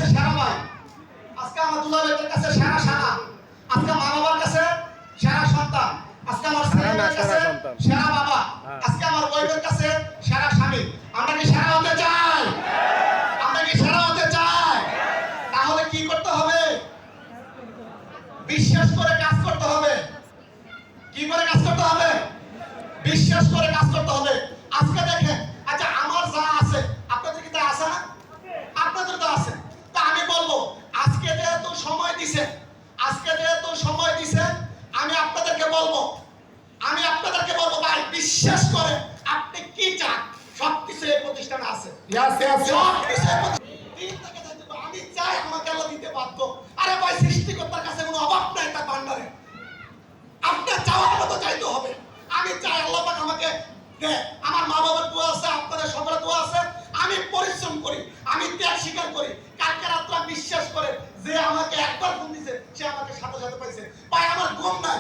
কাছে সেরা ভাই, আজকে আমার দুলাভাইদের কাছে সেরা শালা, আজকে মা বাবার কাছে সেরা সন্তান, আজকে আমার ছেলের কাছে সেরা বাবা, আজকে আমার ওয়াইফের কাছে সেরা স্বামী। আমরা কি সেরা হতে চাই? আমরা কি সেরা হতে চাই? তাহলে কি করতে হবে? বিশ্বাস করে কাজ করতে হবে। কি করে কাজ করতে হবে? বিশ্বাস করে কাজ করতে হবে। আজকে দেখেন, আচ্ছা আমার যা আছে আপনাদের কি তা আছে না? আপনাদের তো আছে। তা আমি বলবো, আজকে যেহেতু সময় দিছেন, আমি আপনাদেরকে বলবো ভাই বিশ্বাস করে আপনি কি চান সবকিছু এই প্রতিষ্ঠানে আছে। সবকিছু আমি চাই আমাকে আল্লাহ দিতে বাধ্য। আরে ভাই সৃষ্টিকর্তার কাছে কোনো অভাব নাই তার ভান্ডারে, আপনার চাওয়ার মতো চাইতে হবে। আমি চাই আল্লাহ পাক আমাকে দেয়। আমার মা বাবার দোয়া আছে, আপনাদের সকলের দোয়া আছে। আমি পরিশ্রম করি, আমি ত্যাগ স্বীকার করি। কালকে রাত্রে বিশ্বাস করে যে আমাকে একবার ফোন দিছে সে আমাকে সাথে সাথে পাইছে। ভাই আমার ঘুম নাই,